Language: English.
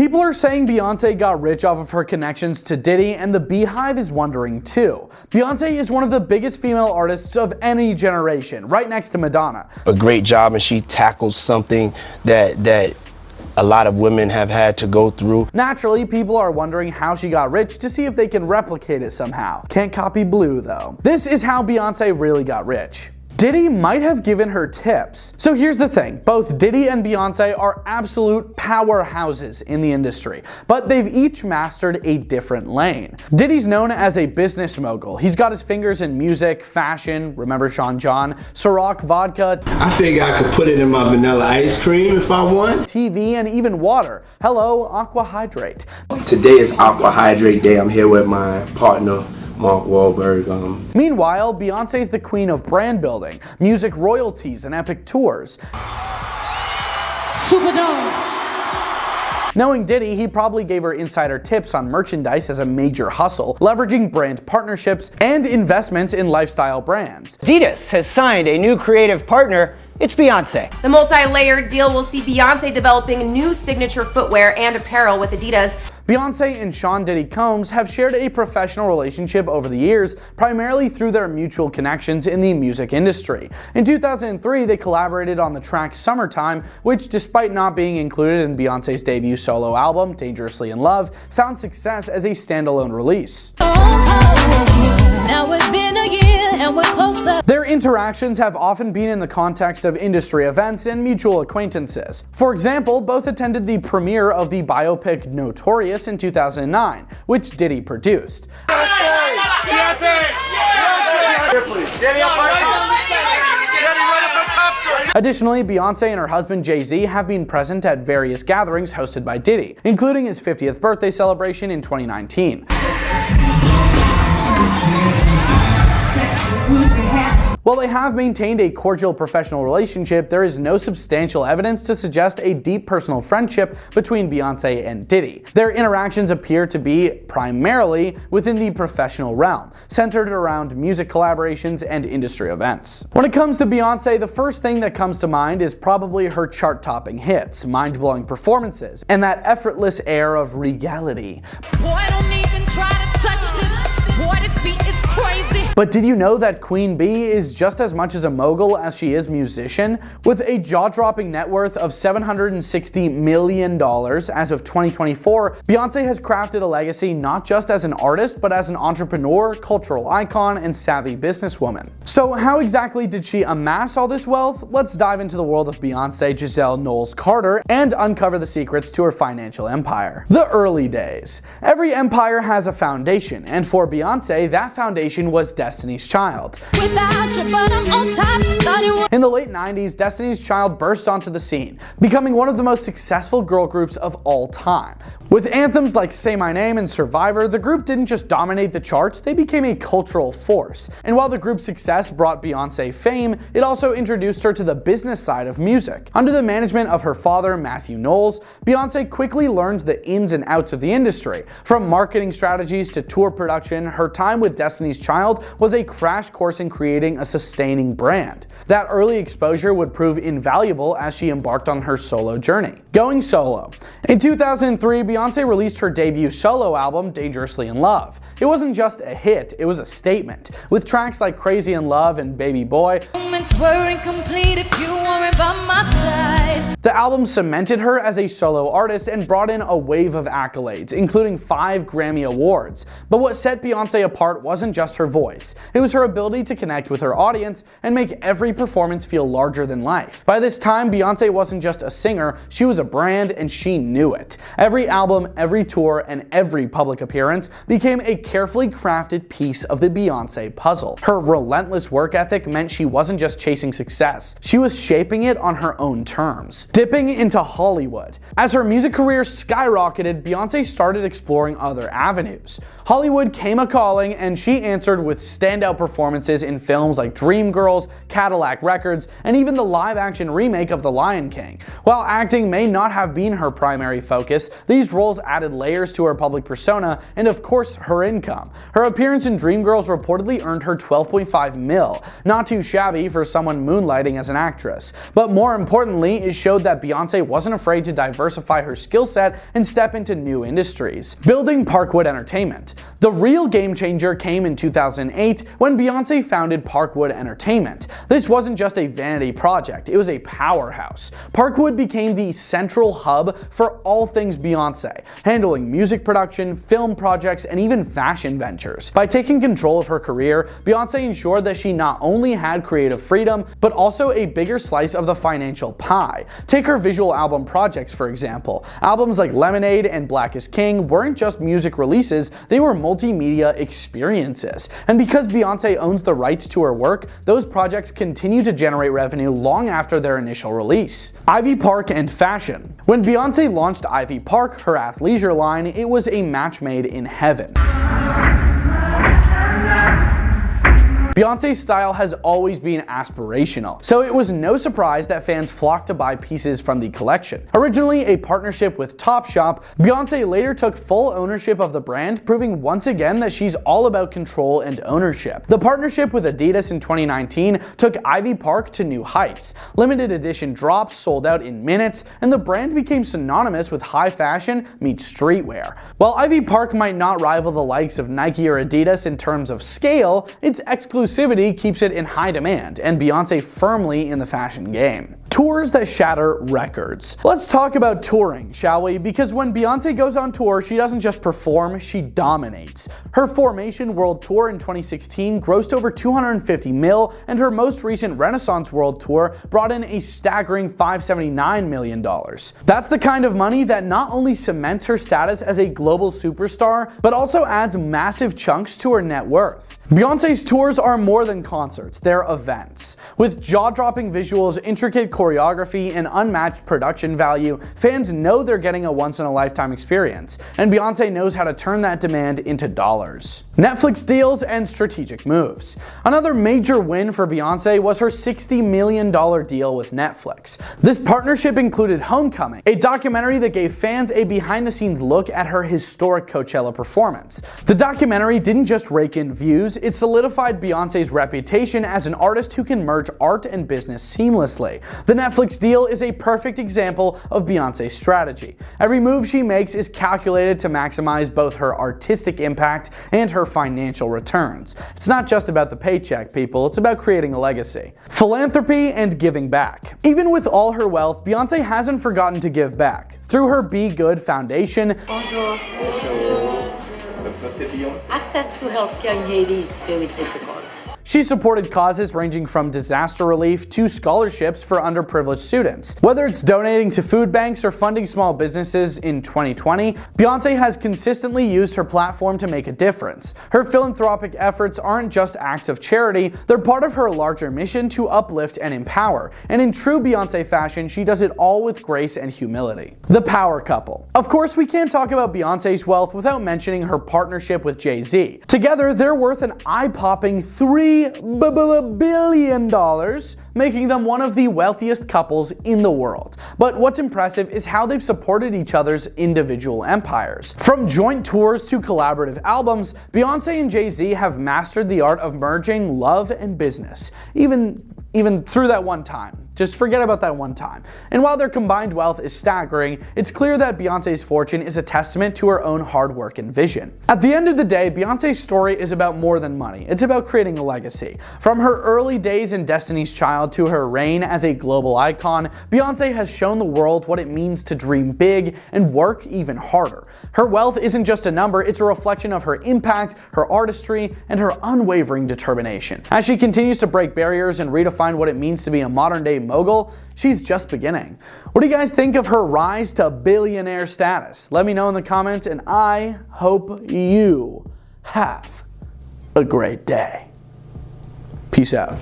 People are saying Beyonce got rich off of her connections to Diddy, and the Beehive is wondering too. Beyonce is one of the biggest female artists of any generation, right next to Madonna. A great job, and she tackles something that a lot of women have had to go through. Naturally, people are wondering how she got rich to see if they can replicate it somehow. Can't copy Blue though. This is how Beyonce really got rich. Diddy might have given her tips. So here's the thing, both Diddy and Beyonce are absolute powerhouses in the industry, but they've each mastered a different lane. Diddy's known as a business mogul. He's got his fingers in music, fashion, remember Sean John, Ciroc vodka. I figure I could put it in my vanilla ice cream if I want. TV and even water. Hello, Aqua Hydrate. Today is Aqua Hydrate Day. I'm here with my partner, Mark Wahlberg. Meanwhile, Beyonce's the queen of brand building, music royalties, and epic tours. Superdome. Knowing Diddy, he probably gave her insider tips on merchandise as a major hustle, leveraging brand partnerships and investments in lifestyle brands. Adidas has signed a new creative partner. It's Beyonce. The multi-layered deal will see Beyonce developing new signature footwear and apparel with Adidas. Beyonce and Sean Diddy Combs have shared a professional relationship over the years, primarily through their mutual connections in the music industry. In 2003, they collaborated on the track Summertime, which, despite not being included in Beyonce's debut solo album, Dangerously in Love, found success as a standalone release. Now it's been a year and we're closer. Their interactions have often been in the context of industry events and mutual acquaintances. For example, both attended the premiere of the biopic Notorious in 2009, which Diddy produced. Additionally, Beyonce and her husband Jay-Z have been present at various gatherings hosted by Diddy, including his 50th birthday celebration in 2019. While they have maintained a cordial professional relationship, there is no substantial evidence to suggest a deep personal friendship between Beyonce and Diddy. Their interactions appear to be primarily within the professional realm, centered around music collaborations and industry events. When it comes to Beyonce, the first thing that comes to mind is probably her chart-topping hits, mind-blowing performances, and that effortless air of regality. Boy, don't even try to touch this. Boy, this beat is crazy. But did you know that Queen Bee is just as much as a mogul as she is musician? With a jaw-dropping net worth of $760 million as of 2024, Beyonce has crafted a legacy not just as an artist, but as an entrepreneur, cultural icon, and savvy businesswoman. So how exactly did she amass all this wealth? Let's dive into the world of Beyonce Giselle Knowles-Carter and uncover the secrets to her financial empire. The early days. Every empire has a foundation, and for Beyonce, that foundation was Destiny's Child. Without you, but I'm on top. In the late 90s, Destiny's Child burst onto the scene, becoming one of the most successful girl groups of all time. With anthems like Say My Name and Survivor, the group didn't just dominate the charts, they became a cultural force. And while the group's success brought Beyonce fame, it also introduced her to the business side of music. Under the management of her father, Matthew Knowles, Beyonce quickly learned the ins and outs of the industry. From marketing strategies to tour production, her time with Destiny's Child was a crash course in creating a sustaining brand. That early exposure would prove invaluable as she embarked on her solo journey. Going solo. In 2003, Beyonce released her debut solo album, Dangerously in Love. It wasn't just a hit, it was a statement. With tracks like Crazy in Love and Baby Boy, Moments were incomplete if you weren't by my side. the album cemented her as a solo artist and brought in a wave of accolades, including 5 Grammy Awards. But what set Beyonce apart wasn't just her voice. It was her ability to connect with her audience and make every performance feel larger than life. By this time, Beyonce wasn't just a singer, she was a brand, and she knew it. Every album, every tour, and every public appearance became a carefully crafted piece of the Beyonce puzzle. Her relentless work ethic meant she wasn't just chasing success, she was shaping it on her own terms. Dipping into Hollywood. As her music career skyrocketed, Beyonce started exploring other avenues. Hollywood came a-calling, and she answered with standout performances in films like Dreamgirls, Cadillac Records, and even the live-action remake of The Lion King. While acting may not have been her primary focus, these roles added layers to her public persona and, of course, her income. Her appearance in Dreamgirls reportedly earned her $12.5 million, not too shabby for someone moonlighting as an actress. But more importantly, it showed showed that Beyonce wasn't afraid to diversify her skill set and step into new industries. Building Parkwood Entertainment. The real game changer came in 2008 when Beyonce founded Parkwood Entertainment. This wasn't just a vanity project, it was a powerhouse. Parkwood became the central hub for all things Beyonce, handling music production, film projects, and even fashion ventures. By taking control of her career, Beyonce ensured that she not only had creative freedom, but also a bigger slice of the financial pie. Take her visual album projects, for example. Albums like Lemonade and Black is King weren't just music releases, they were multimedia experiences. And because Beyonce owns the rights to her work, those projects continue to generate revenue long after their initial release. Ivy Park and fashion. When Beyonce launched Ivy Park, her athleisure line, it was a match made in heaven. Beyonce's style has always been aspirational, so it was no surprise that fans flocked to buy pieces from the collection. Originally a partnership with Topshop, Beyonce later took full ownership of the brand, proving once again that she's all about control and ownership. The partnership with Adidas in 2019 took Ivy Park to new heights. Limited edition drops sold out in minutes, and the brand became synonymous with high fashion meets streetwear. While Ivy Park might not rival the likes of Nike or Adidas in terms of scale, its exclusivity keeps it in high demand, and Beyonce firmly in the fashion game. Tours that shatter records. Let's talk about touring, shall we? Because when Beyonce goes on tour, she doesn't just perform, she dominates. Her Formation World Tour in 2016 grossed over $250 million, and her most recent Renaissance World Tour brought in a staggering $579 million. That's the kind of money that not only cements her status as a global superstar, but also adds massive chunks to her net worth. Beyonce's tours are more than concerts, they're events. With jaw-dropping visuals, intricate choreography, and unmatched production value, fans know they're getting a once-in-a-lifetime experience, and Beyonce knows how to turn that demand into dollars. Netflix deals and strategic moves. Another major win for Beyonce was her $60 million deal with Netflix. This partnership included Homecoming, a documentary that gave fans a behind-the-scenes look at her historic Coachella performance. The documentary didn't just rake in views, it solidified Beyonce's reputation as an artist who can merge art and business seamlessly. The Netflix deal is a perfect example of Beyonce's strategy. Every move she makes is calculated to maximize both her artistic impact and her financial returns. It's not just about the paycheck, people, it's about creating a legacy. Philanthropy and giving back. Even with all her wealth, Beyonce hasn't forgotten to give back. Through her Be Good Foundation, access to healthcare in Haiti is very difficult. she supported causes ranging from disaster relief to scholarships for underprivileged students. Whether it's donating to food banks or funding small businesses in 2020, Beyonce has consistently used her platform to make a difference. Her philanthropic efforts aren't just acts of charity, they're part of her larger mission to uplift and empower. And in true Beyonce fashion, she does it all with grace and humility. The power couple. Of course, we can't talk about Beyonce's wealth without mentioning her partnership with Jay-Z. Together, they're worth an eye-popping $3 billion, making them one of the wealthiest couples in the world. But what's impressive is how they've supported each other's individual empires. From joint tours to collaborative albums, Beyonce and Jay-Z have mastered the art of merging love and business, even through that one time. Just forget about that one time. And while their combined wealth is staggering, it's clear that Beyonce's fortune is a testament to her own hard work and vision. At the end of the day, Beyonce's story is about more than money. It's about creating a legacy. From her early days in Destiny's Child to her reign as a global icon, Beyonce has shown the world what it means to dream big and work even harder. Her wealth isn't just a number, it's a reflection of her impact, her artistry, and her unwavering determination. As she continues to break barriers and redefine what it means to be a modern-day mogul, she's just beginning. What do you guys think of her rise to billionaire status? Let me know in the comments, and I hope you have a great day. Peace out.